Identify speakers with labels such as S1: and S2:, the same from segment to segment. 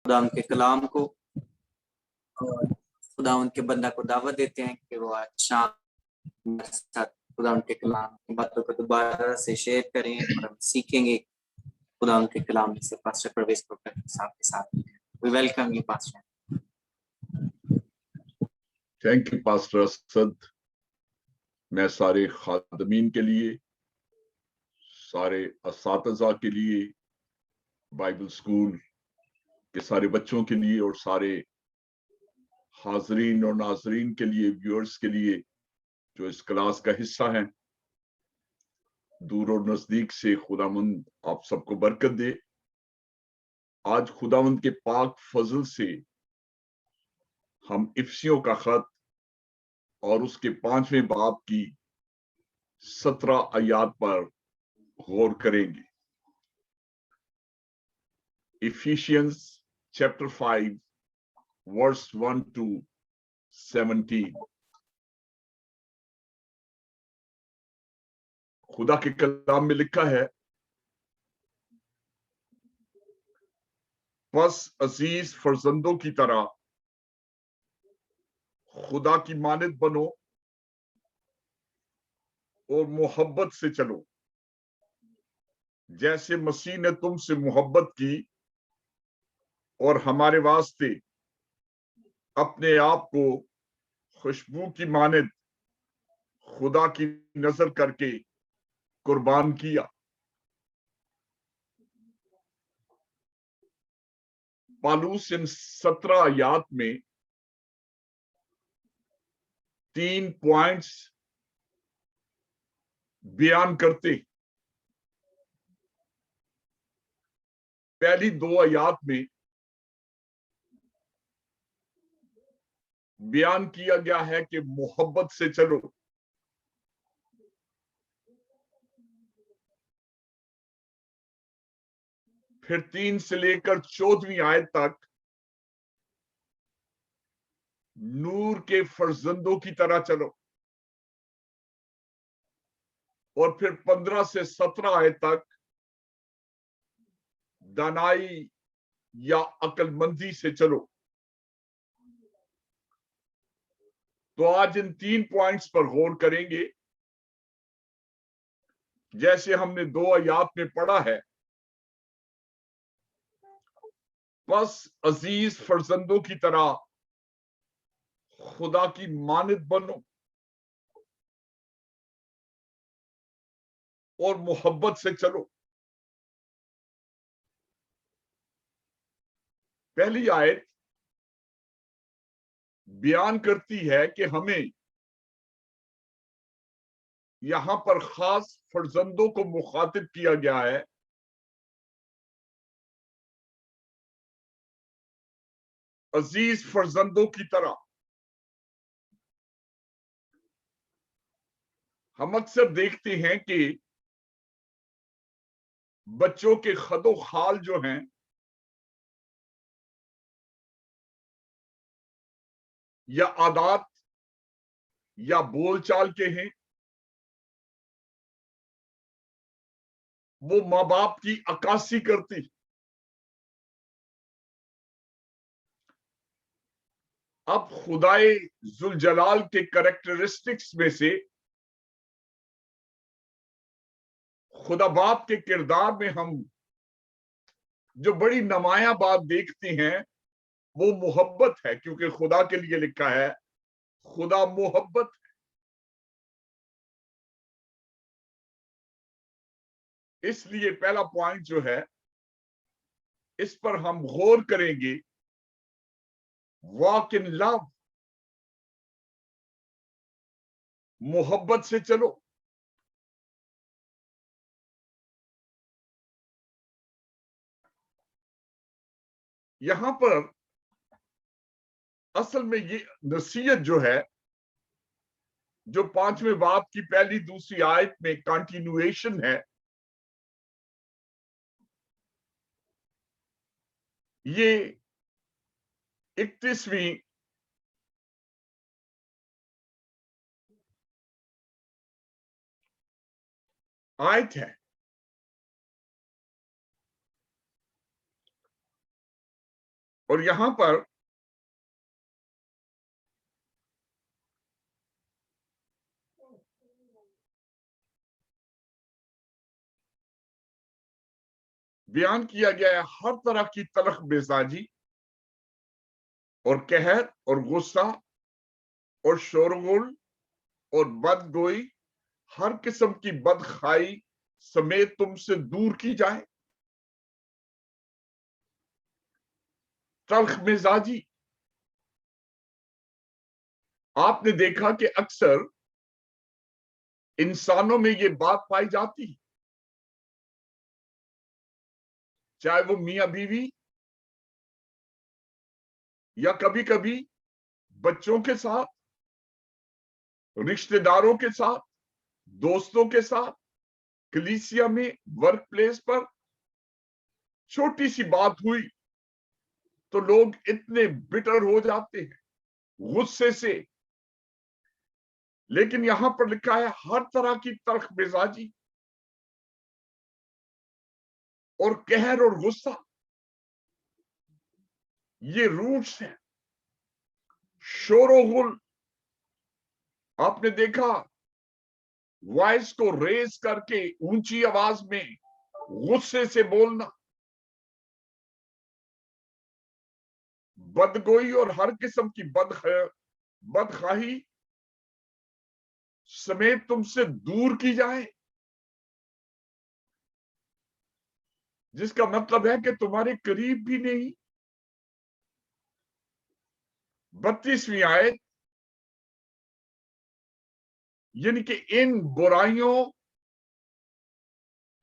S1: खुदा उनके कलाम को और खुदा उनके बंदा को दावत देते हैं कि वो आज शाम हमारे साथ खुदा उनके कलाम की बातों को दोबारा से शेयर करें और हम सीखेंगे खुदा उनके कलाम से। पास्टर परवेज प्रोफेसर साहब के साथ we welcome you pastor.
S2: Thank you pastor Asad. मैं सारे खादमीन के लिए, सारे असातिज़ा के लिए, बाइबल स्कूल के सारे बच्चों के लिए और सारे हाजरीन और नाजरीन के लिए, व्यूअर्स के लिए जो इस क्लास का हिस्सा हैं, दूर और नजदीक से खुदावंद आप सबको बरकत दे। आज खुदावंद के पाक फजल से हम इफ्सियों का खत और उसके 5वें बाब की 17 आयात पर गौर करेंगे। Ephesians chapter 5 verse 1 to 17। खुदा के कलाम में लिखा है, बस अजीज फर्जंदों की तरह खुदा की मानद बनो और मोहब्बत से चलो, जैसे मसीह ने तुमसे मोहब्बत की और हमारे वास्ते अपने आप को खुशबू की मानद खुदा की नजर करके कुर्बान किया। पालूस इन 17 आयात में 3 पॉइंट्स बयान करते। पहली 2 आयात में बयान किया गया है कि मोहब्बत से चलो। फिर 3 से लेकर 14वीं आयत तक नूर के फर्जंदों की तरह चलो, और फिर 15 से 17 आयत तक दानाई या अक्लमंदी से चलो। तो आज इन 3 पॉइंट्स पर गौर करेंगे। जैसे हमने 2 आयात में पढ़ा है, बस अजीज फर्जंदों की तरह खुदा की मानद बनो और मोहब्बत से चलो। पहली आयत बयान करती है कि हमें यहां पर खास फर्जंदों को मुखातिब किया गया है। अजीज फर्जंदों की तरह हम अक्सर देखते हैं कि बच्चों के खदो खाल जो हैं, या आदात या बोलचाल के हैं, वो माँ बाप की अक्कासी करती। अब खुदाए जुल जलाल के कैरेक्टरिस्टिक्स में से खुदा बाप के किरदार में हम जो बड़ी नुमाया बात देखते हैं वो मोहब्बत है, क्योंकि खुदा के लिए लिखा है खुदा मोहब्बत। इसलिए पहला पॉइंट जो है, इस पर हम गौर करेंगे, वॉक इन लव, मोहब्बत से चलो। यहां पर असल में ये नसीहत जो है, जो 5वें बाब की पहली दूसरी आयत में कंटिन्यूएशन है, ये 31वीं आयत है। اور یہاں پر بیان کیا گیا ہے ہر طرح کی تلخ مزاجی اور قہر اور غصہ اور شورغل اور بدگوئی ہر قسم کی بدخائی سمیت تم سے دور کی جائے. تلخ مزاجی آپ نے دیکھا کہ اکثر انسانوں میں یہ بات پائی جاتی ہے، چاہے وہ میاں بیوی یا کبھی کبھی بچوں کے ساتھ، رشتہ داروں کے ساتھ، دوستوں کے ساتھ، کلیسیا میں، ورک پلیس پر چھوٹی سی بات ہوئی تو لوگ اتنے بٹر ہو جاتے ہیں غصے سے. لیکن یہاں پر لکھا ہے ہر طرح کی تلخ مزاجی اور قہر اور غصہ، یہ روٹس ہیں. شور و غل، آپ نے دیکھا وائس کو ریز کر کے اونچی آواز میں غصے سے بولنا، بدگوئی اور ہر قسم کی بدخواہی سمیت تم سے دور کی جائے، جس کا مطلب ہے کہ تمہارے قریب بھی نہیں. 32ویں آیت، یعنی کہ ان برائیوں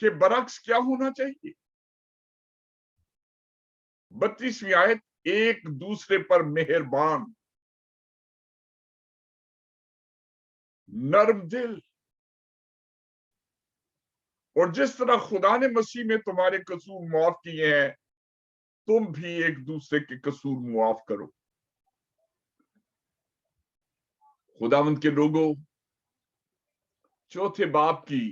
S2: کے برعکس کیا ہونا چاہیے؟ 32ویں آیت، ایک دوسرے پر مہربان، نرم دل، اور جس طرح خدا نے مسیح میں تمہارے قصور معاف کیے ہیں تم بھی ایک دوسرے کے قصور معاف کرو. خداوند کے لوگوں، چوتھے باب کی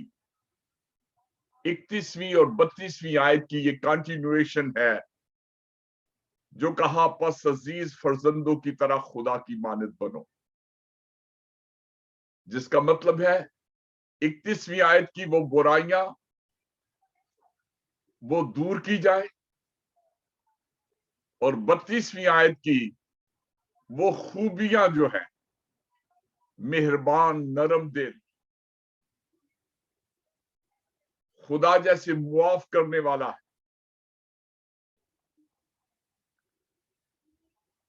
S2: 31ویں اور 32ویں آیت کی یہ کنٹینویشن ہے جو کہا پس عزیز فرزندوں کی طرح خدا کی مانند بنو، جس کا مطلب ہے 31ویں آیت کی وہ برائیاں وہ دور کی جائے اور 32ویں آیت کی وہ خوبیاں جو ہیں، مہربان، نرم دل، خدا جیسے معاف کرنے والا ہے،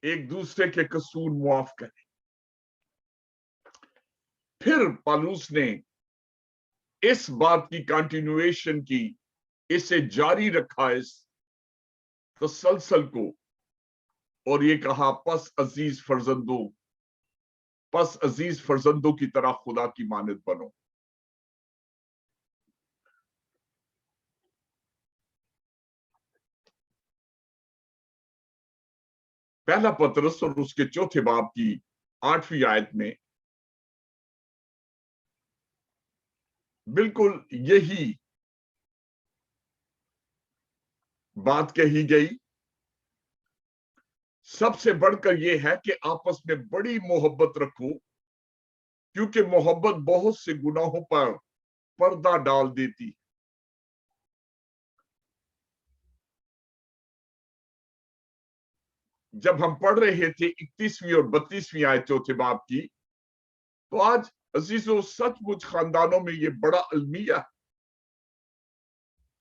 S2: ایک دوسرے کے قصور معاف کرے. پھر پالوس نے اس بات کی کنٹینویشن کی، اسے جاری رکھا اس تسلسل کو، اور یہ کہا پس عزیز فرزندوں کی طرح خدا کی مانند بنو. پہلا پترس اور اس کے چوتھے باب کی 8ویں آیت میں بالکل یہی بات کہی گئی. سب سے بڑھ کر یہ ہے کہ آپس میں بڑی محبت رکھو، کیونکہ محبت بہت سے گناہوں پر پردہ ڈال دیتی. جب ہم پڑھ رہے تھے 31ویں اور 32ویں آیت چوتھے باب کی، تو آج عزیزو سچ مچ خاندانوں میں یہ بڑا المیہ ہے،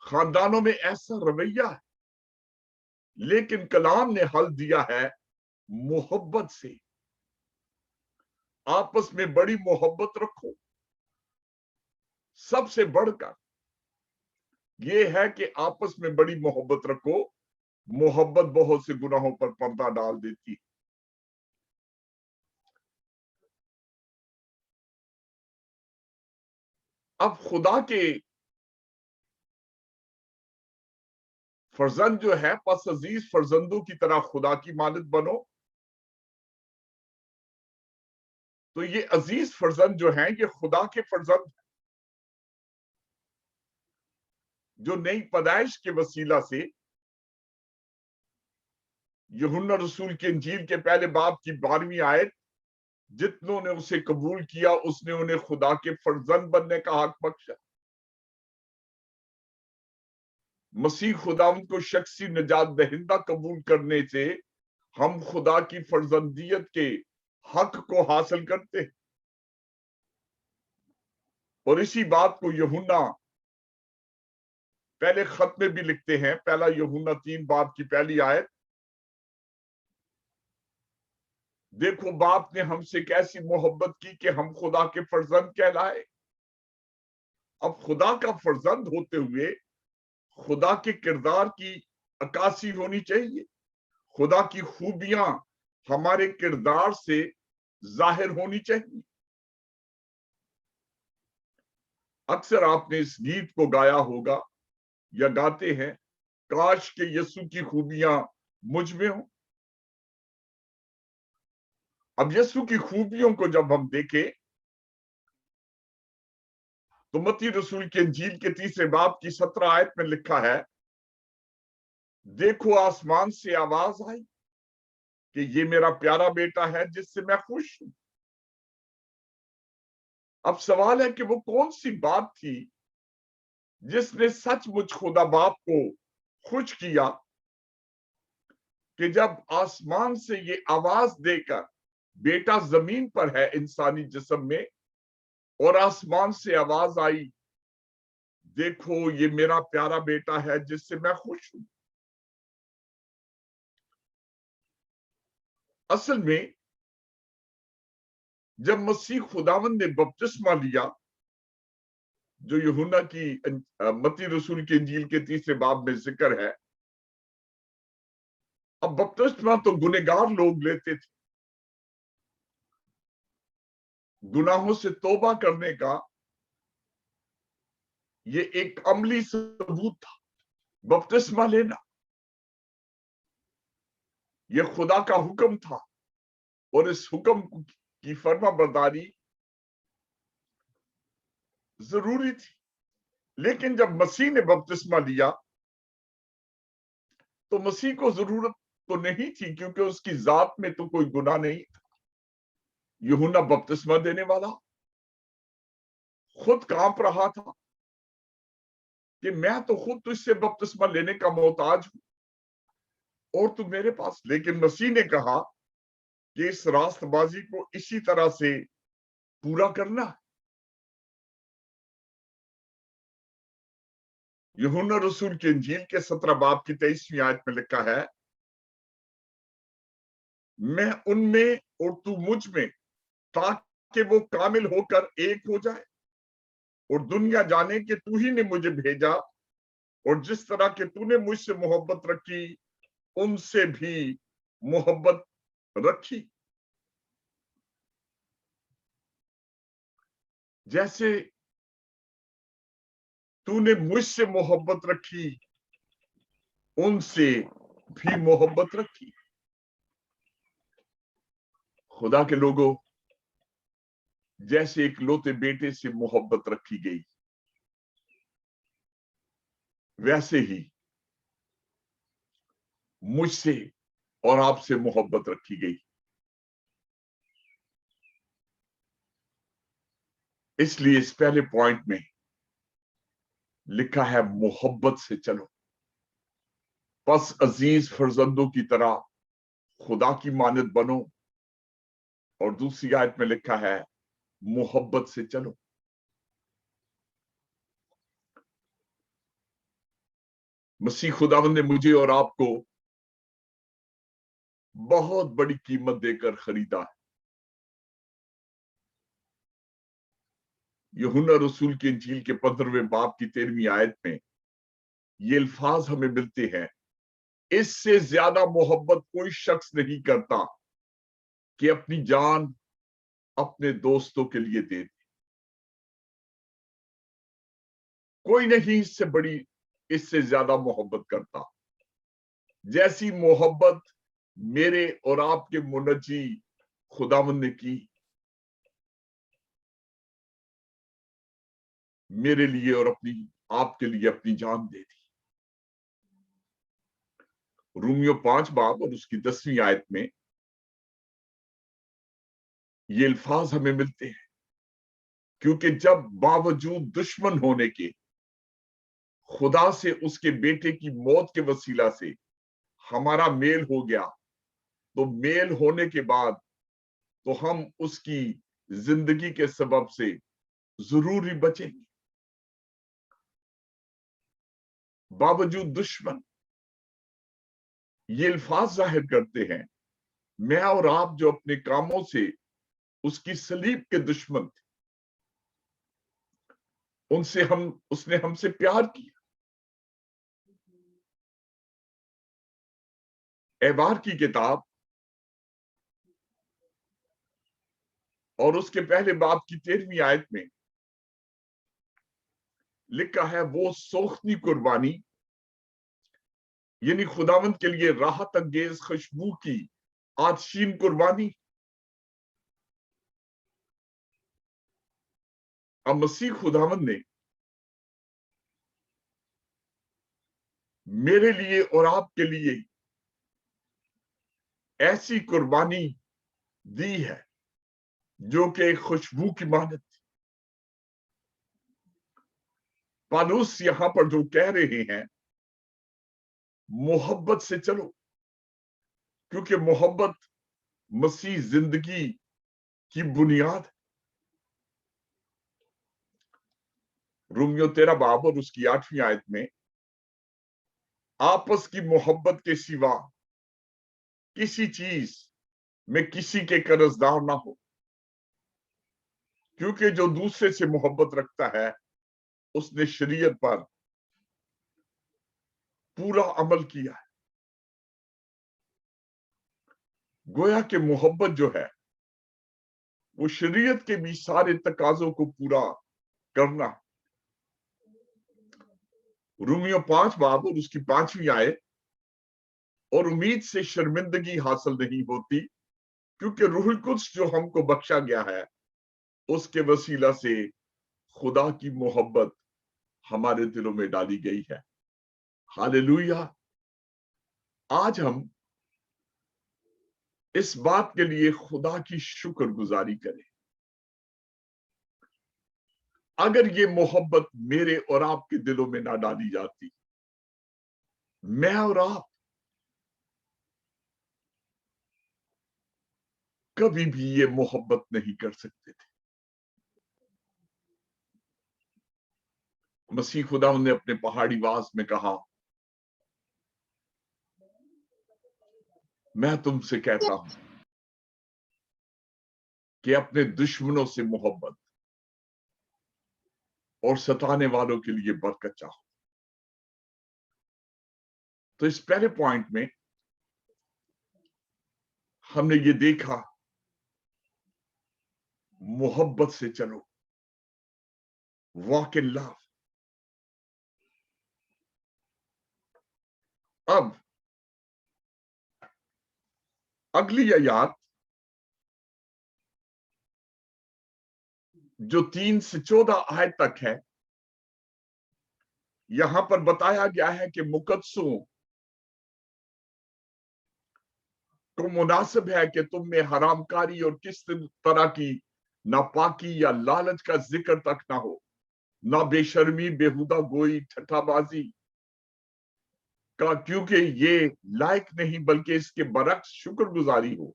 S2: خاندانوں میں ایسا رویہ ہے، لیکن کلام نے حل دیا ہے محبت سے. آپس میں بڑی محبت رکھو. سب سے بڑھ کر یہ ہے کہ آپس میں بڑی محبت رکھو، محبت بہت سے گناہوں پر پردہ ڈال دیتی ہے. اب خدا کے فرزند جو ہے، پس عزیز فرزندوں کی طرح خدا کی مانند بنو. تو یہ عزیز فرزند جو ہیں یہ خدا کے فرزند ہیں، جو نئی پیدائش کے وسیلہ سے यूहन्ना रसूल की इंजील के पहले बाब की 12वीं आयत, जितनों ने उसे कबूल किया उसने उन्हें खुदा के फर्जंद बनने का हक बख्शा। मसीह खुदावंद को शख्सी निजात दहिंदा कबूल करने से हम खुदा की फर्जंदियत के हक को हासिल करते हैं। और इसी बात को यूहन्ना पहले खत में भी लिखते हैं, पहला यूहन्ना 3 बाब की पहली आयत, देखो बाप ने हमसे कैसी मोहब्बत की कि हम खुदा के फर्जंद कहलाए। अब खुदा का फर्जंद होते हुए खुदा के किरदार की अक्कासी होनी चाहिए। खुदा की खूबियां हमारे किरदार से जाहिर होनी चाहिए। अक्सर आपने इस गीत को गाया होगा या गाते हैं, काश के यीशु की खूबियां मुझ में हो। अब यीशु की खूबियों को जब हम देखें तो मत्ती रसूल के इंजील के 3 बाब की 17 आयत में लिखा है, देखो आसमान से आवाज आई कि ये मेरा प्यारा बेटा है जिससे मैं खुश हूं। अब सवाल है कि वो कौन सी बात थी जिसने सचमुच खुदा बाप को खुश किया कि जब आसमान से ये आवाज देकर बेटा जमीन पर है इंसानी जिस्म में, और आसमान से आवाज आई, देखो ये मेरा प्यारा बेटा है जिससे मैं खुश हूं। असल में जब मसीह खुदावंद ने बपतिस्मा लिया, जो यूहन्ना की मत्ती रसूल की इंजील के 3 बाब में जिक्र है, अब बपतिस्मा तो गुनहगार लोग लेते थे। गुनाहों से तौबा करने का ये एक अमली सबूत था, बपतिस्मा लेना। ये खुदा का हुक्म था और इस हुक्म की फर्माबरदारी जरूरी थी। लेकिन जब मसीह ने बपतिस्मा लिया तो मसीह को जरूरत तो नहीं थी, क्योंकि उसकी जात में तो कोई गुनाह नहीं था। यूहन्ना बपतिस्मा देने वाला खुद कांप रहा था कि मैं तो खुद तुझसे बपतिस्मा लेने का मोहताज हूं और तू मेरे पास। लेकिन मसीह ने कहा कि इस रास्तबाजी को इसी तरह से पूरा करना है। यूहन्ना रसूल के इंजील के 17 बाब की 23वीं आयत में लिखा है, मैं उनमें और तू मुझ में, ताकि वो कामिल होकर एक हो जाए और दुनिया जाने कि तू ही ने मुझे भेजा और जिस तरह के तूने मुझसे मोहब्बत रखी उनसे भी मोहब्बत रखी। जैसे तूने मुझसे मोहब्बत रखी उनसे भी मोहब्बत रखी। खुदा के लोगों, जैसे एक लौते बेटे से मोहब्बत रखी गई, वैसे ही मुझसे और आपसे मोहब्बत रखी गई। इसलिए इस पहले पॉइंट में लिखा है, मोहब्बत से चलो। बस अजीज फर्जंदों की तरह खुदा की मानद बनो। और दूसरी आयत में लिखा है, मोहब्बत से चलो। मसीह खुदावंद ने मुझे और आपको बहुत बड़ी कीमत देकर खरीदा है। यूहन्ना रसूल की इंजील के 15वें बाब की 13वीं आयत में ये अल्फाज हमें मिलते हैं, इससे ज्यादा मोहब्बत कोई शख्स नहीं करता कि अपनी जान अपने दोस्तों के लिए दे दे। कोई नहीं इससे ज्यादा मोहब्बत करता। जैसी मोहब्बत मेरे और आपके मुनज्जी खुदावंद ने की मेरे लिए और आपके लिए अपनी जान दे दी। رومیو 5 باب اور اس کی 10ویں آیت میں یہ الفاظ ہمیں ملتے ہیں، کیونکہ جب باوجود دشمن ہونے کے خدا سے اس کے بیٹے کی موت کے وسیلہ سے ہمارا میل ہو گیا، تو میل ہونے کے بعد تو ہم اس کی زندگی کے سبب سے ضروری بچیں گے۔ باوجود دشمن، یہ الفاظ ظاہر کرتے ہیں میں اور آپ جو اپنے کاموں سے اس کی صلیب کے دشمن تھے، اس نے ہم سے پیار کیا۔ احبار کی کتاب اور اس کے پہلے باب کی 13ویں آیت میں لکھا ہے، وہ سوختنی قربانی یعنی خداوند کے لیے راحت انگیز خوشبو کی آتشین قربانی۔ اب مسیح خداوند نے میرے لیے اور آپ کے لیے ایسی قربانی دی ہے جو کہ ایک خوشبو کی مانند تھی۔ پالوس یہاں پر جو کہہ رہے ہیں، محبت سے چلو، کیونکہ محبت مسیح زندگی کی بنیاد ہے۔ رومیو 13 باب اور اس کی 8ویں آیت میں آپس کی محبت کے سوا کسی چیز میں کسی کے قرضدار نہ ہو، کیونکہ جو دوسرے سے محبت رکھتا ہے اس نے شریعت پر پورا عمل کیا ہے۔ گویا کہ محبت جو ہے وہ شریعت کے بھی سارے تقاضوں کو پورا کرنا۔ رومیو 5 باب اور اس کی 5ویں آیت، اور امید سے شرمندگی حاصل نہیں ہوتی، کیونکہ روح القدس جو ہم کو بخشا گیا ہے اس کے وسیلہ سے خدا کی محبت ہمارے دلوں میں ڈالی گئی ہے۔ ہاللویا۔ آج ہم اس بات کے لیے خدا کی شکر گزاری کریں۔ اگر یہ محبت میرے اور آپ کے دلوں میں نہ ڈالی جاتی، میں اور آپ کبھی بھی یہ محبت نہیں کر سکتے تھے۔ مسیح خدا نے اپنے پہاڑی واز میں کہا، میں تم سے کہتا ہوں کہ اپنے دشمنوں سے محبت اور ستانے والوں کے لیے برکت چاہو۔ تو اس پہلے پوائنٹ میں ہم نے یہ دیکھا، محبت سے چلو، واک ان لو۔ اب اگلی آیات جو 3 سے 14 آیت تک ہے، یہاں پر بتایا گیا ہے کہ مقدسوں کو مناسب ہے کہ تم میں حرام کاری اور کس طرح کی ناپاکی یا لالچ کا ذکر تک نہ ہو، نہ بے شرمی، بےہودہ گوئی، ٹھٹھا بازی کا، کیونکہ یہ لائق نہیں، بلکہ اس کے برعکس شکر گزاری ہو،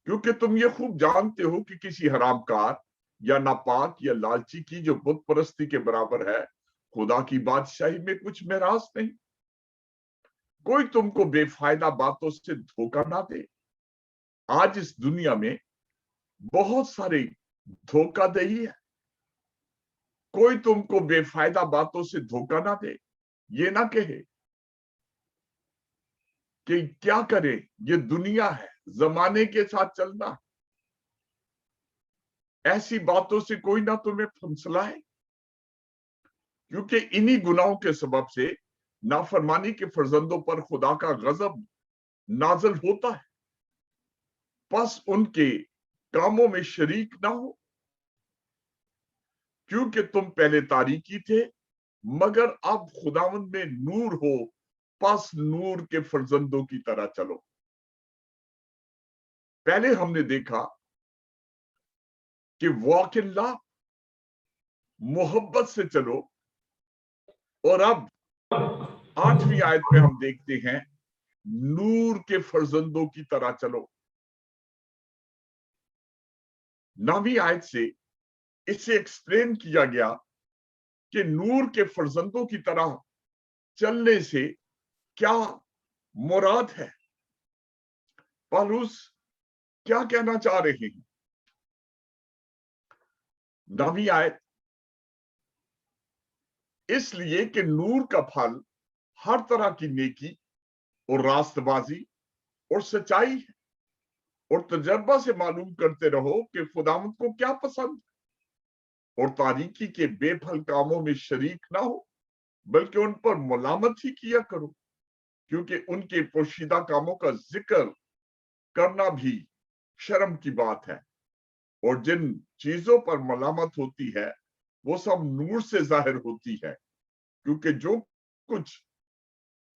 S2: کیونکہ تم یہ خوب جانتے ہو کہ کسی حرام کار یا ناپاک یا لالچی کی جو بت پرستی کے برابر ہے، خدا کی بادشاہی میں کچھ میراث نہیں۔ کوئی تم کو بے فائدہ باتوں سے دھوکہ نہ دے۔ آج اس دنیا میں بہت سارے دھوکہ دہی ہے۔ کوئی تم کو بے فائدہ باتوں سے دھوکہ نہ دے، یہ نہ کہے کہ کیا کرے، یہ دنیا ہے، زمانے کے ساتھ چلنا۔ ایسی باتوں سے کوئی نہ تمہیں پھنسلائے، کیونکہ انہی گناہوں کے سبب سے نافرمانی کے فرزندوں پر خدا کا غضب نازل ہوتا ہے۔ پس ان کے کاموں میں شریک نہ ہو، کیونکہ تم پہلے تاریکی تھے مگر اب خداوند میں نور ہو۔ پس نور کے فرزندوں کی طرح چلو. پہلے ہم نے دیکھا کہ واک ان لو، محبت سے چلو، اور اب 8ویں آیت میں ہم دیکھتے ہیں نور کے فرزندوں کی طرح چلو. 9ویں آیت سے اسے ایکسپلین کیا گیا کہ نور کے فرزندوں کی طرح چلنے سے کیا مراد ہے. پالوس کیا کہنا چاہ رہے ہیں؟ 9ویں آیت، اس لیے کہ نور کا پھل ہر طرح کی نیکی اور راست بازی اور سچائی ہے، اور تجربہ سے معلوم کرتے رہو کہ خداوند کو کیا پسند ہے، اور تاریکی کے بے پھل کاموں میں شریک نہ ہو بلکہ ان پر ملامت ہی کیا کرو، کیونکہ ان کے پوشیدہ کاموں کا ذکر کرنا بھی شرم کی بات ہے، اور جن چیزوں پر ملامت ہوتی ہے وہ سب نور سے ظاہر ہوتی ہے، کیونکہ جو کچھ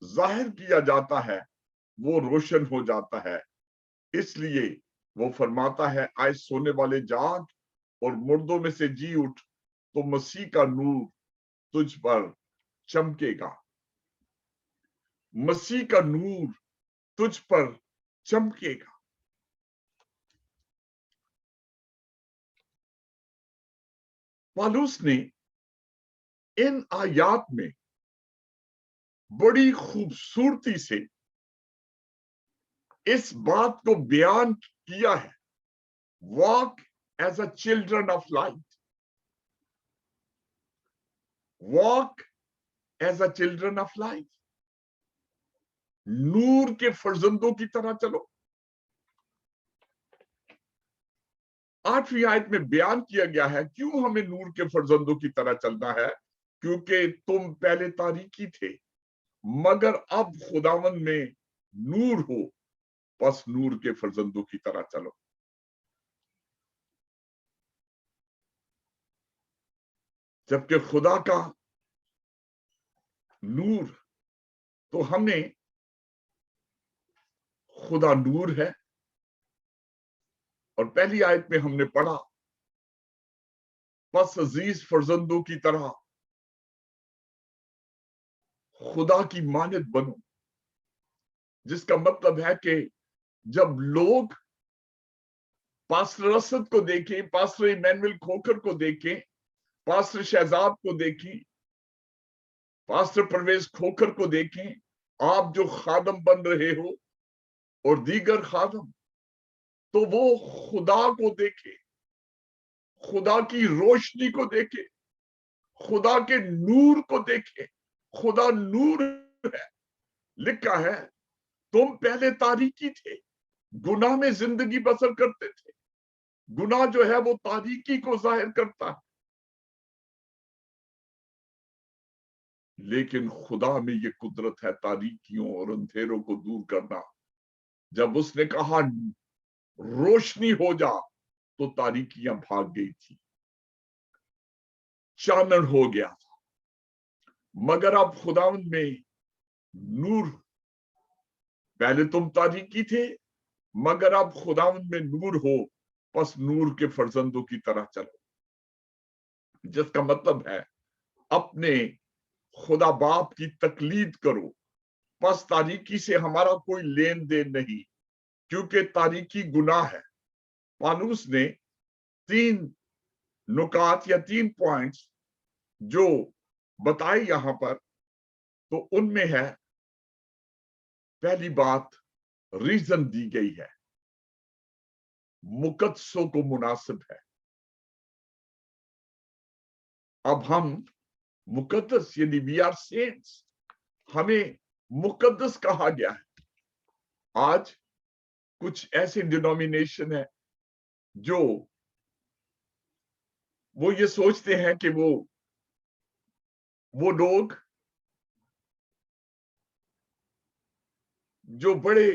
S2: ظاہر کیا جاتا ہے وہ روشن ہو جاتا ہے. اس لیے وہ فرماتا ہے آئے سونے والے جاگ اور مردوں میں سے جی اٹھ، تو مسیح کا نور تجھ پر چمکے گا. مسیح کا نور تجھ پر چمکے گا. پالوس نے ان آیات میں بڑی خوبصورتی سے اس بات کو بیان کیا ہے، walk as a children of light, walk as a children of light, نور کے فرزندوں کی طرح چلو. 8ویں آیت میں بیان کیا گیا ہے کیوں ہمیں نور کے فرزندوں کی طرح چلنا ہے، کیونکہ تم پہلے تاریکی تھے مگر اب خداوند میں نور ہو، پس نور کے فرزندوں کی طرح چلو. جبکہ خدا کا نور، تو ہمیں خدا نور ہے، اور پہلی آیت میں ہم نے پڑھا پس عزیز فرزندوں کی طرح خدا کی مانند بنو، جس کا مطلب ہے کہ جب لوگ پاسٹر اسد کو دیکھیں، پاسٹر ایمینول کھوکھر کو دیکھیں، پاسٹر شہزاد کو دیکھیں، پاسٹر پرویز کھوکھر کو دیکھیں، آپ جو خادم بن رہے ہو اور دیگر خادم، تو وہ خدا کو دیکھیں، خدا کی روشنی کو دیکھیں، خدا کے نور کو دیکھیں. خدا نور ہے. لکھا ہے تم پہلے تاریکی تھے، گناہ میں زندگی بسر کرتے تھے. گناہ جو ہے وہ تاریکی کو ظاہر کرتا ہے، لیکن خدا میں یہ قدرت ہے تاریکیوں اور اندھیروں کو دور کرنا. جب اس نے کہا روشنی ہو جا تو تاریکیاں بھاگ گئی تھی، چانن ہو گیا تھا. مگر اب خداوند میں نور، پہلے تم تاریکی تھے مگر اب خداوند میں نور ہو، پس نور کے فرزندوں کی طرح چلو. جس کا مطلب ہے اپنے خدا باپ کی تقلید کرو. پس تاریکی سے ہمارا کوئی لین دین نہیں، کیونکہ تاریکی گناہ ہے. پالوس نے 3 نکات یا 3 پوائنٹس جو بتائے یہاں پر، تو ان میں ہے پہلی بات ریزن دی گئی ہے، مقدسوں کو مناسب ہے. اب ہم مقدس، یعنی وی آر سینٹس، ہمیں مقدس کہا گیا ہے. آج کچھ ایسی ڈینومینیشن ہے جو وہ یہ سوچتے ہیں کہ وہ لوگ جو بڑے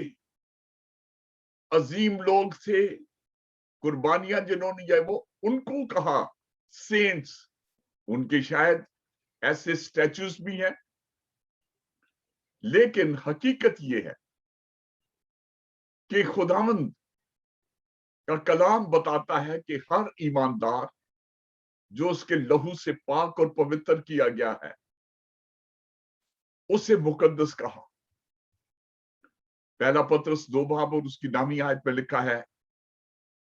S2: عظیم لوگ تھے، قربانیاں جنہوں نے جائے، وہ ان کو کہا سینٹس. ان کے شاید ایسے سٹیچوز بھی ہیں، लेकिन हकीकत ये है कि खुदावंद का कलाम बताता है कि हर ईमानदार जो उसके लहू से पाक और पवित्र किया गया है उसे मुकद्दस कहा। पहला पत्रस 2 बाब और उसकी नामी आयत में लिखा है,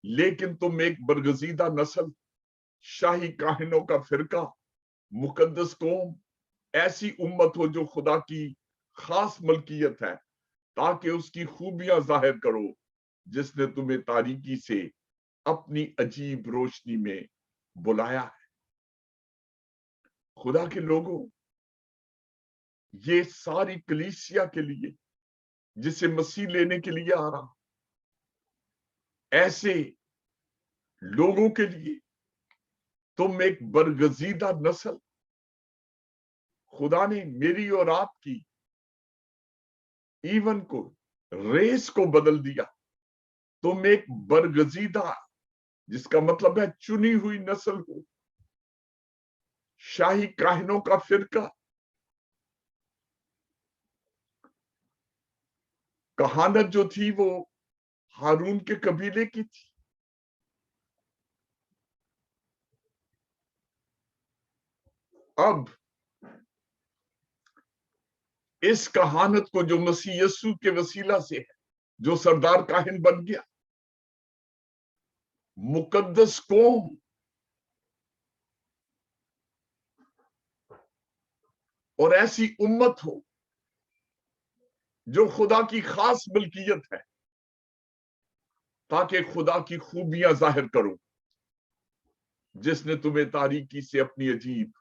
S2: लेकिन तुम एक बरगजीदा नस्ल, शाही काहिनों का फिरका, मुकद्दस कौम, ऐसी उम्मत हो जो खुदा की खास मलकियत है, ताकि उसकी खूबियां जाहिर करो जिसने तुम्हें तारीकी से अपनी अजीब रोशनी में बुलाया है। खुदा के लोगों, ये सारी कलीसिया के लिए जिसे मसीह लेने के लिए आ रहा, ऐसे लोगों के लिए तुम एक बरगजीदा नस्ल, खुदा ने मेरी और आपकी इवन को, रेस को बदल दिया। तुम एक बरगजीदा, जिसका मतलब है चुनी हुई नस्ल हो, शाही काहिनों का फिरका। कहानत जो थी वो हारून के कबीले की थी। अब इस कहानत को जो मसीह यस्सु के वसीला से है, जो सरदार काहिन बन गया, मुकद्दस कौम, और ऐसी उम्मत हो जो खुदा की खास मलकियत है, ताकि खुदा की खूबियां जाहिर करो जिसने तुम्हें तारीकी से अपनी अजीब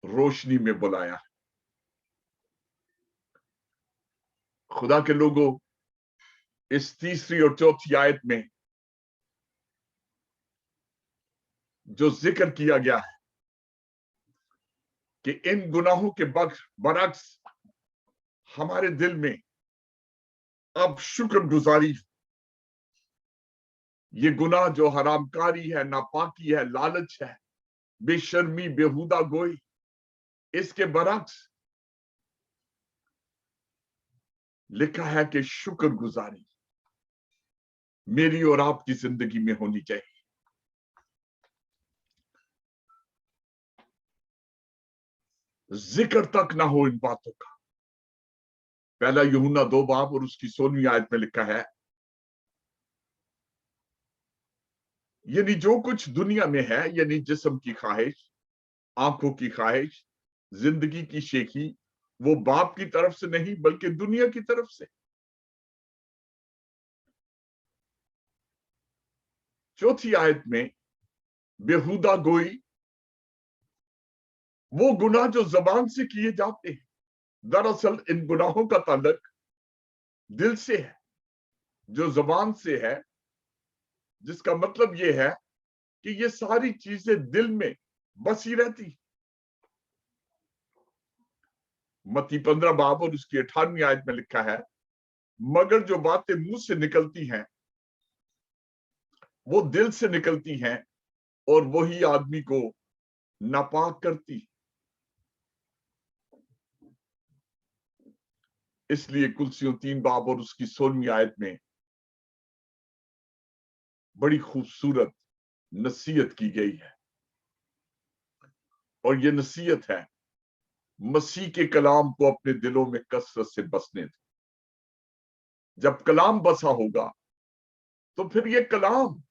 S2: रोशनी में बुलाया है। खुदा के लोगों, इस तीसरी और चौथी आयत में जो जिक्र किया गया है कि इन गुनाहों के बरक्स हमारे दिल में अब शुक्रगुजारी, ये गुनाह जो हरामकारी है, नापाकी है, लालच है, बेशर्मी, बेहुदा गोई, इसके बरक्स लिखा है कि शुक्रगुजारी मेरी और आपकी जिंदगी में होनी चाहिए। जिक्र तक ना हो इन बातों का। पहला यूहन्ना 2 बाब और उसकी 16वीं आयत में लिखा है, यानी जो कुछ दुनिया में है, यानी जिस्म की ख्वाहिश, आंखों की ख्वाहिश, जिंदगी की शेखी, वो बाप की तरफ से नहीं बल्कि दुनिया की तरफ से। चौथी आयत में बेहुदा गोई, वो गुनाह जो जबान से किए जाते हैं। दरअसल इन गुनाहों का ताल्लुक दिल से है, जो जबान से है, जिसका मतलब ये है कि ये सारी चीजें दिल में बसी रहती। मत्ती 15 बाब और उसकी 18वीं आयत में लिखा है, मगर जो बातें मुंह से निकलती हैं वो दिल से निकलती हैं और वही आदमी को नापाक करती। इसलिए कुलसियों 3 बाब और उसकी 16वीं आयत में बड़ी खूबसूरत नसीहत की गई है, और ये नसीहत है, मसीह के कलाम को अपने दिलों में कसरत से बसने दो। जब कलाम बसा होगा तो फिर ये कलाम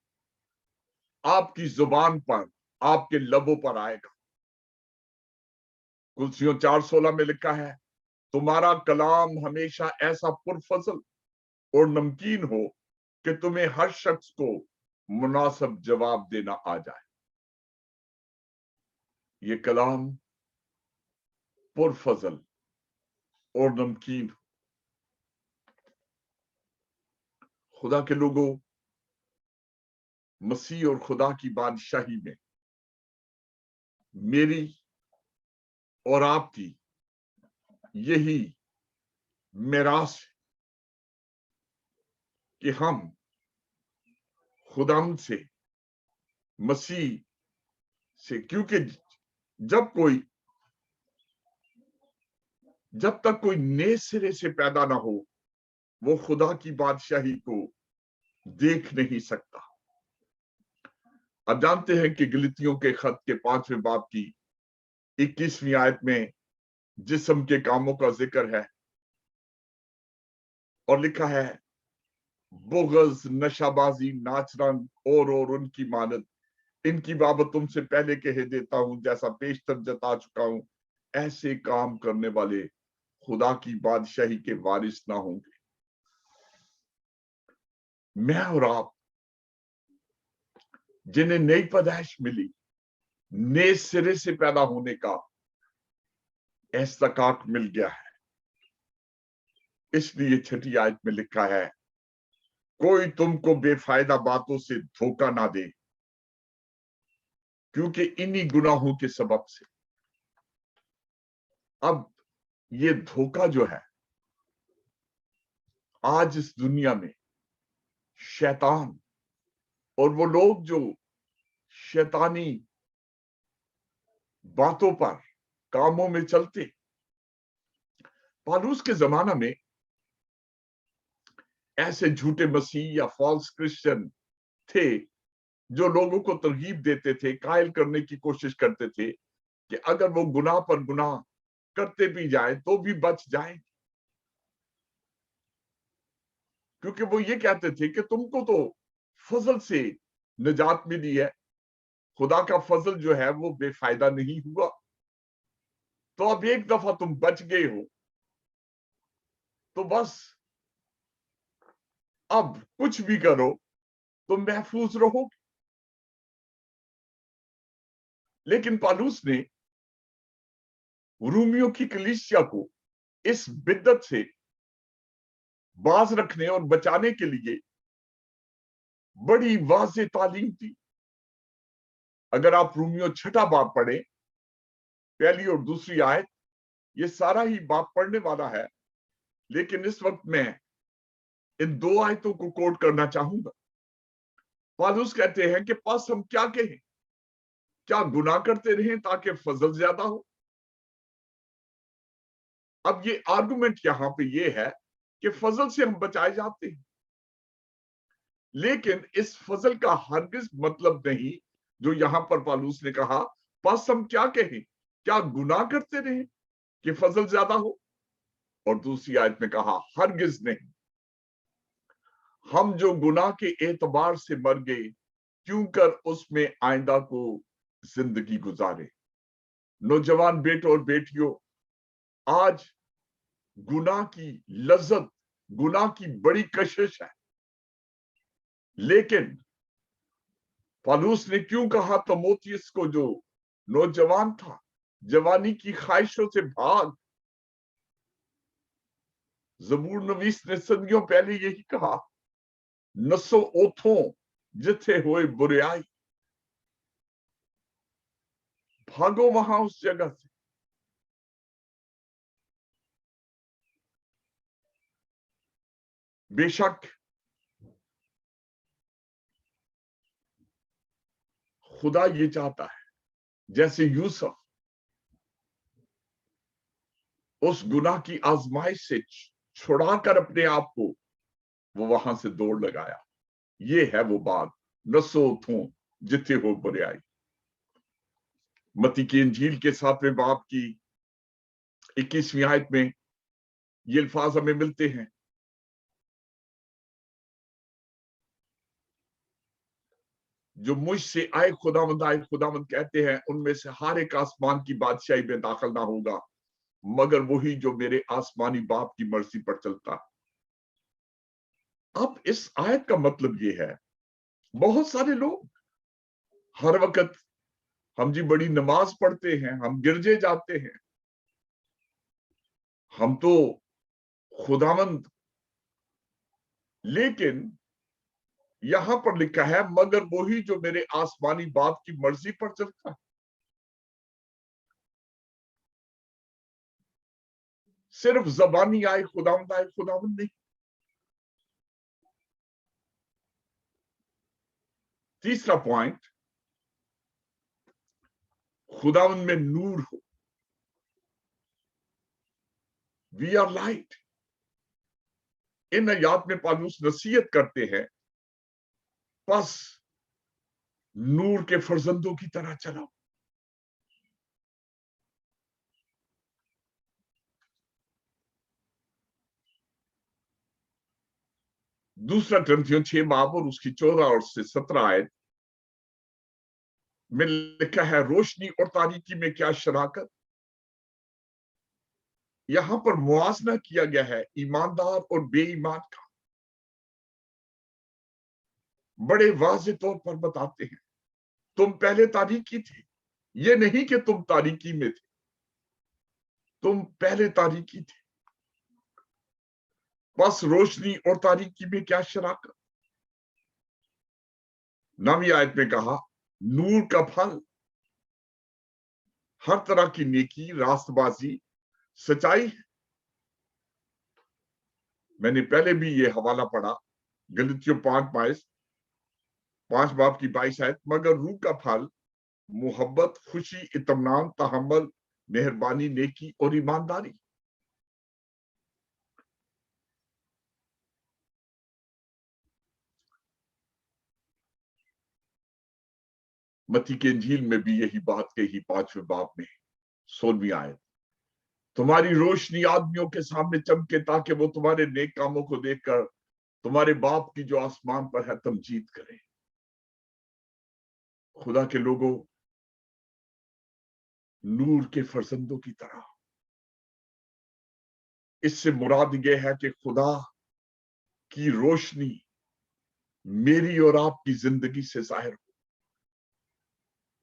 S2: आपकी जुबान पर, आपके लबों पर आएगा। कुलसियों 4:16 में लिखा है, तुम्हारा कलाम हमेशा ऐसा पुरफजल और नमकीन हो कि तुम्हें हर शख्स को मुनासिब जवाब देना आ जाए। ये कलाम पुरफजल और नमकीन। खुदा के लोगों, मसीह और खुदा की बादशाही में मेरी और आपकी यही मिरास है कि हम खुदाम से, मसीह से, क्योंकि जब कोई जब तक कोई नए सिरे से पैदा ना हो वो खुदा की बादशाही को देख नहीं सकता। अब जानते हैं कि गलतियों के खत के 5वें बाब की 21वीं आयत में जिस्म के कामों का जिक्र है और लिखा है बुग़्ज़, नशाबाजी, नाच रंग और उनकी मानद, इनकी बाबत तुमसे पहले कह देता हूं जैसा पेशतर जता चुका हूं, ऐसे काम करने वाले खुदा की बादशाही के वारिस ना होंगे। मैं और आप जिन्हें नई पैदाइश मिली, नए सिरे से पैदा होने का इस्तकाक मिल गया है, इसलिए 6ठी आयत में लिखा है कोई तुमको बेफायदा बातों से धोखा ना दे, क्योंकि इन्हीं गुनाहों के सबब से। अब ये धोखा जो है आज इस दुनिया में शैतान और वो लोग जो शैतानी बातों पर कामों में चलते, पौलुस के जमाना में ऐसे झूठे मसीह या फॉल्स क्रिश्चियन थे जो लोगों को तरगीब देते थे, कायल करने की कोशिश करते थे कि अगर वो गुनाह पर गुनाह करते भी जाए तो भी बच जाए, क्योंकि वो ये कहते थे कि तुमको तो फजल से निजात मिली है, खुदा का फजल जो है वो बेफायदा नहीं हुआ, तो अब एक दफा तुम बच गए हो तो बस अब कुछ भी करो तो महफूज रहोगे। लेकिन पौलुस ने रूमियों की कलीसिया को इस बिद्दत से बाज रखने और बचाने के लिए बड़ी वाज़ेह तालीम दी। अगर आप रूमियों 6ठा बाब पढ़े, पहली और दूसरी आयत, ये सारा ही बाब पढ़ने वाला है, लेकिन इस वक्त मैं इन 2 आयतों को कोट करना चाहूंगा। पौलुस कहते हैं कि बस हम क्या कहें, क्या गुनाह करते रहें ताकि फजल ज्यादा हो। अब ये आर्गुमेंट यहां पे ये है कि फजल से हम बचाए जाते हैं, लेकिन इस फजल का हरगिज मतलब नहीं जो यहां पर पौलुस ने कहा बस हम क्या कहें, क्या गुनाह करते रहें कि फजल ज्यादा हो, और दूसरी आयत में कहा हरगिज नहीं, हम जो गुनाह के एतबार से मर गए क्यों कर उसमें आइंदा को जिंदगी गुजारे। नौजवान बेटों और बेटियों, आज गुनाह की लज्जत, गुनाह की बड़ी कशिश है, लेकिन पौलुस ने क्यों कहा तीमुथियुस को जो नौजवान था, जवानी की ख्वाहिशों से भाग। ज़बूर नवीस ने सदियों पहले यही कहा, नसो ओथों जिथे होए बुराई, भागो वहां उस जगह से। बेशक खुदा ये चाहता है जैसे यूसुफ उस गुनाह की आजमाइश से छुड़ाकर अपने आप को वो वहां से दौड़ लगाया, ये है वो बात, नसो थो जिथे हो बुराई। मत्ती की इंजील के 7वें बाब की 21वीं आयत में ये अल्फाज हमें मिलते हैं, जो मुझसे आए खुदावंद कहते हैं उनमें से हर एक आसमान की बादशाही में दाखिल ना होगा मगर वही जो मेरे आसमानी बाप की मर्जी पर चलता। अब इस आयत का मतलब ये है, बहुत सारे लोग हर वक्त हम जी बड़ी नमाज पढ़ते हैं, हम गिरजे जाते हैं, हम तो खुदावंद, लेकिन यहां पर लिखा है मगर वही जो मेरे आसमानी बाप की मर्जी पर चलता है। सिर्फ जबानी आए खुदावंद नहीं। तीसरा पॉइंट, खुदावंद में नूर हो। We are light. इन आयात में पौलुस नसीहत करते हैं, बस नूर के फर्जंदों की तरह चलो। दूसरा ग्रंथियों 6 बाब और उसकी 14 और से 17 आयत में लिखा है, रोशनी और तारीकी में क्या शराकत। यहां पर मुआवजा किया गया है ईमानदार और बेईमान का। बड़े वाज़े तौर पर बताते हैं, तुम पहले तारीकी थे। ये नहीं कि तुम तारीकी में थे, तुम पहले तारीकी थे। बस रोशनी और तारीकी में क्या शराकत। 9वीं आयत में कहा, नूर का फल हर तरह की नेकी, रास्तबाजी, सच्चाई है। मैंने पहले भी ये हवाला पढ़ा, गलतियों 5 बाब की 22 आयत, मगर रूह का फल मोहब्बत, खुशी, इत्मीनान, तहम्मुल, मेहरबानी, नेकी और ईमानदारी। मत्ती के इंजील में भी यही बात कही 5वें बाब में 16वीं आयत, तुम्हारी रोशनी आदमियों के सामने चमके ताकि वो तुम्हारे नेक कामों को देखकर तुम्हारे बाप की जो आसमान पर है तमजीद करें। खुदा के लोगों, नूर के फर्जंदों की तरह। इससे मुराद यह है कि खुदा की रोशनी मेरी और आपकी जिंदगी से जाहिर हो।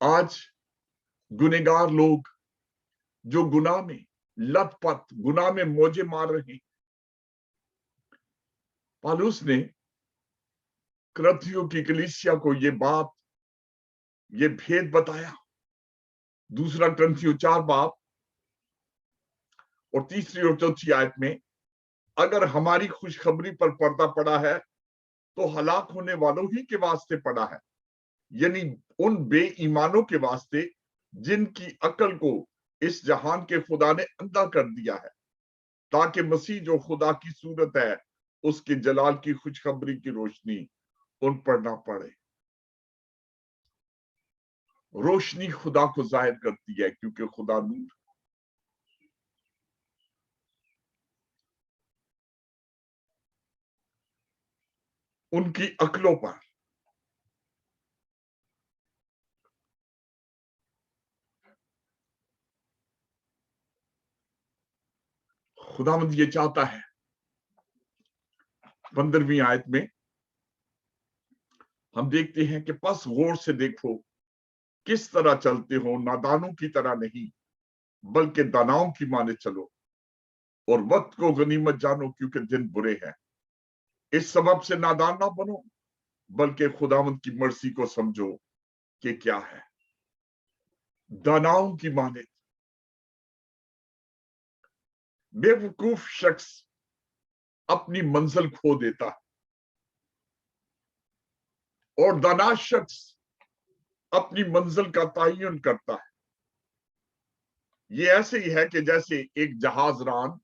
S2: आज गुनहगार लोग जो गुनाह में लथपथ, गुनाह में मौजे मार रहे हैं, पौलुस ने कुरिन्थियों की कलीसिया को ये बात, ये भेद बताया। दूसरा कुरिन्थियों 4 बाब और 3री और 4थी आयत में, अगर हमारी खुशखबरी पर पर्दा पड़ा है तो हलाक होने वालों ही के वास्ते पड़ा है, यानी उन बेईमानों के वास्ते जिनकी अकल को इस जहान के खुदा ने अंधा कर दिया है, ताकि मसीह जो खुदा की सूरत है उसके जलाल की खुशखबरी की रोशनी उन पर ना पड़े। रोशनी खुदा को जाहिर करती है, क्योंकि खुदा नूर। उनकी अकलों पर खुदावंद ये चाहता है, 15वीं आयत में हम देखते हैं कि बस गौर से देखो किस तरह चलते हो, नादानों की तरह नहीं बल्कि दानाओं की माने चलो, और वक्त को गनीमत जानो क्योंकि दिन बुरे हैं। इस सबब से नादान ना बनो, बल्कि खुदावंद की मर्जी को समझो कि क्या है। दानाओं की माने, बेवकूफ शख्स अपनी मंजिल खो देता है और दाना शख्स अपनी मंजिल का तयन करता है। ये ऐसे ही है कि जैसे एक जहाजरान,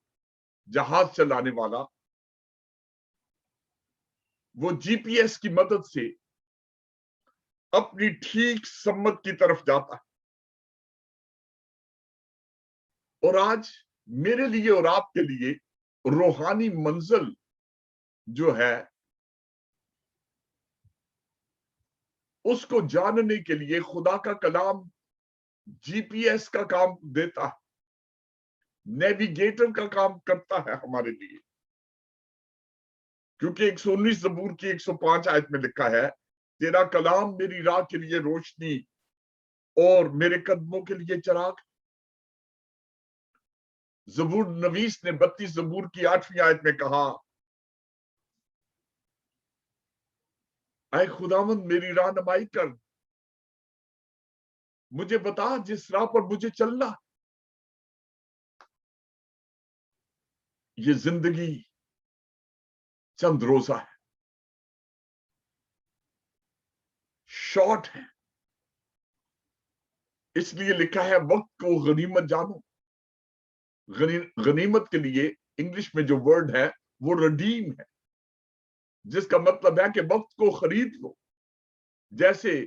S2: जहाज चलाने वाला, वो जीपीएस की मदद से अपनी ठीक सम्मत की तरफ जाता है। और आज मेरे लिए और आपके लिए रूहानी मंजिल जो है, उसको जानने के लिए खुदा का कलाम जीपीएस का काम देता है, नेविगेटर का काम करता है हमारे लिए। क्योंकि 119 ज़बूर की 105 आयत में लिखा है, तेरा कलाम मेरी राह के लिए रोशनी और मेरे कदमों के लिए चिराग। ज़बूर नवीस ने 32 ज़बूर की 8वीं आयत में कहा, ऐ खुदावंद मेरी रहनुमाई कर, मुझे बता जिस राह पर मुझे चलना। ये जिंदगी चंद रोजा है, शॉर्ट है, इसलिए लिखा है वक्त को गनीमत जानो। गनीमत के लिए इंग्लिश में जो वर्ड है वो redeem है, जिसका मतलब है कि वक्त को खरीद लो। जैसे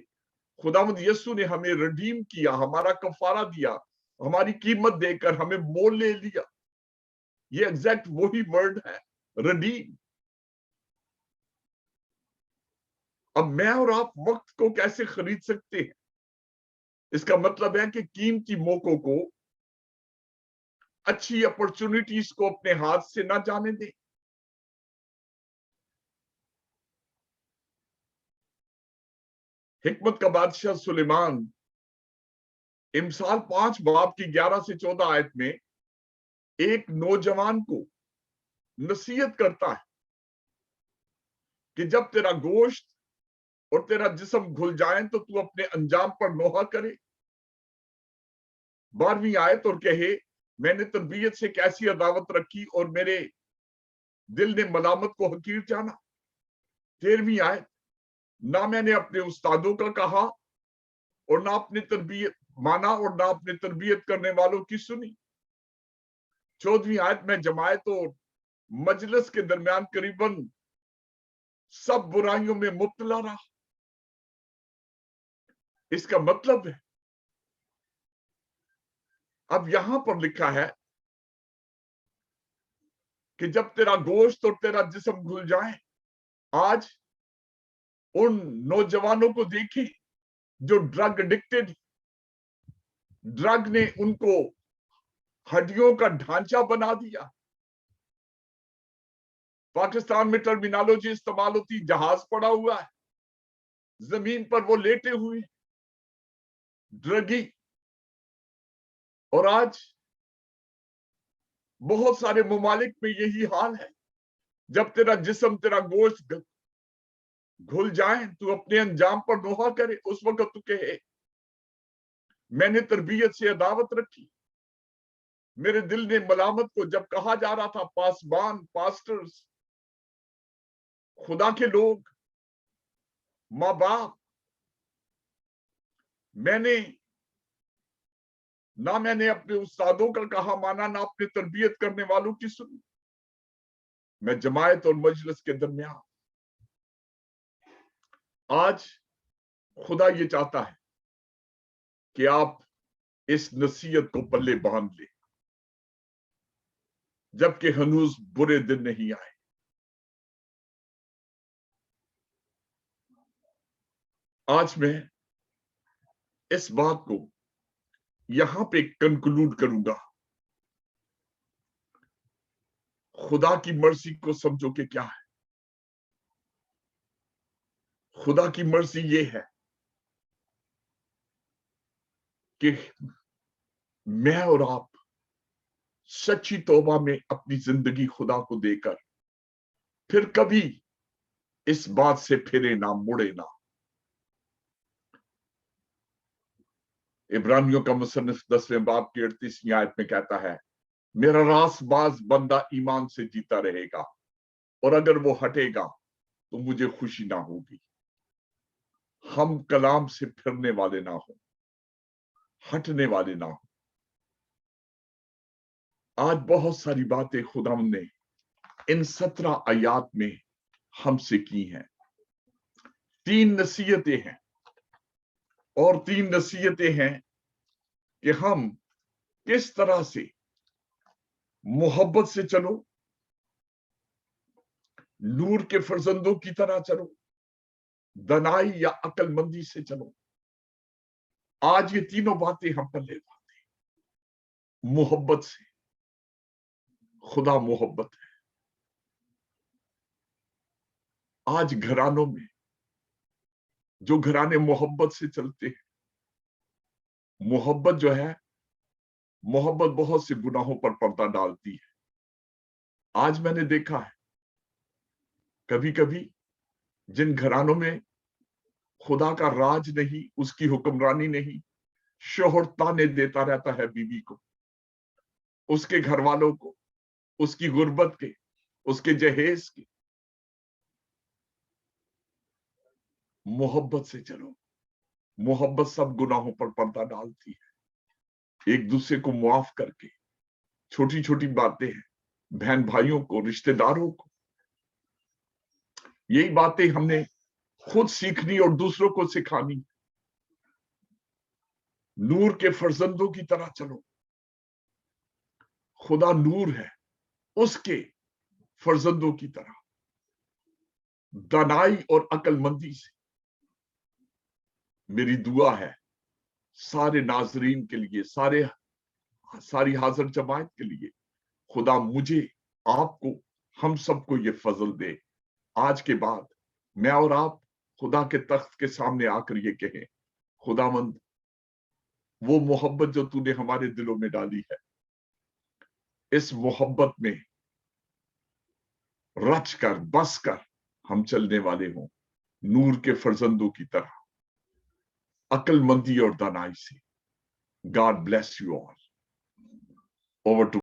S2: खुदावंद यीशु ने हमें redeem किया, हमारा कफारा दिया, हमारी कीमत देकर हमें मोल ले लिया, ये एग्जैक्ट वही वर्ड है, redeem। अब मैं और आप वक्त को कैसे खरीद सकते हैं? इसका मतलब है कि कीमती मौकों को, अच्छी अपॉर्चुनिटीज को अपने हाथ से ना जाने दें। हिकमत का बादशाह सुलेमान इमसाल 5 बाब की 11 से 14 आयत में एक नौजवान को नसीहत करता है कि जब तेरा गोश्त और तेरा जिस्म घुल जाए तो तू अपने अंजाम पर नोहा करे। 12वीं आयत, और कहे मैंने तरबियत से कैसी अदावत रखी और मेरे दिल ने मलामत को हकीर जाना। 13वीं आयत, ना मैंने अपने उस्तादों का कहा और ना अपने तरबियत माना और ना अपने तरबियत करने वालों की सुनी। 14वीं आयत, मैं जमायत और मजलिस के दरमियान करीबन सब बुराइयों में मुब्तला रहा। इसका मतलब है, अब यहां पर लिखा है कि जब तेरा गोश्त और तेरा जिस्म घुल जाए। आज उन नौजवानों को देखिए जो ड्रग एडिक्टेड, ड्रग ने उनको हड्डियों का ढांचा बना दिया। पाकिस्तान में टर्मिनोलॉजी इस्तेमाल होती, जहाज पड़ा हुआ है, जमीन पर वो लेटे हुए ड्रगी। और आज बहुत सारे ममालिक में यही हाल है। जब तेरा जिस्म, तेरा गोश्त घुल जाए, तू अपने अंजाम पर नोहा करे। उस वक्त तू कहे मैंने तरबियत से अदावत रखी, मेरे दिल ने मलामत को। जब कहा जा रहा था पासबान, पास्टर्स, खुदा के लोग, माँ बाप, मैंने अपने उस्तादों का कहा माना, ना अपने तरबियत करने वालों की सुनी। मैं जमायत और मजलिस के दरमियान, आज खुदा ये चाहता है कि आप इस नसीहत को पल्ले बांध ले, जबकि हनूज बुरे दिन नहीं आए। आज मैं इस बात को यहां पे कंक्लूड करूंगा। खुदा की मर्जी को समझो कि क्या है। खुदा की मर्जी ये है कि मैं और आप सच्ची तौबा में अपनी जिंदगी खुदा को देकर फिर कभी इस बात से फिरे ना, मुड़े ना। इब्रानियों का मुसन्निफ 10वें बाब की 38वीं आयत में कहता है, मेरा रासबाज बंदा ईमान से जीता रहेगा और अगर वो हटेगा तो मुझे खुशी ना होगी। हम कलाम से फिरने वाले ना हो, हटने वाले ना हो। आज बहुत सारी बातें खुदा ने इन 17 आयात में हमसे की हैं। 3 नसीहतें हैं, और 3 नसीहतें हैं कि हम किस तरह से मोहब्बत से चलो, नूर के फर्जंदों की तरह चलो, दनाई या अक्लमंदी से चलो। आज ये तीनों बातें हम पर ले पाते हैं। मोहब्बत से, खुदा मोहब्बत है। आज घरानों में जो घराने मोहब्बत से चलते हैं, मोहब्बत जो है, मोहब्बत बहुत से गुनाहों पर पर्दा डालती है। आज मैंने देखा है कभी कभी जिन घरानों में खुदा का राज नहीं, उसकी हुक्मरानी नहीं, शोहर ताने देता रहता है बीवी को, उसके घर वालों को, उसकी गुर्बत के, उसके जहेज के। मोहब्बत से चलो। मोहब्बत सब गुनाहों पर पर्दा डालती है। एक दूसरे को मुआफ करके, छोटी छोटी बातें हैं, बहन भाइयों को, रिश्तेदारों को। यही बातें हमने खुद सीखनी और दूसरों को सिखानी। नूर के फर्जंदों की तरह चलो। खुदा नूर है, उसके फर्जंदों की तरह दानाई और अक्लमंदी से। मेरी दुआ है सारे नाजरीन के लिए, सारी हाजिर जमात के लिए, खुदा मुझे, आपको, हम सबको ये फजल दे। आज के बाद मैं और आप खुदा के तख्त के सामने आकर ये कहें, खुदावंद, वो मोहब्बत जो तूने हमारे दिलों में डाली है, इस मोहब्बत में रच कर, बस कर हम चलने वाले हों, नूर के फर्जंदों की तरह, अक्लमंदी और दानाई से। God bless you all. Over to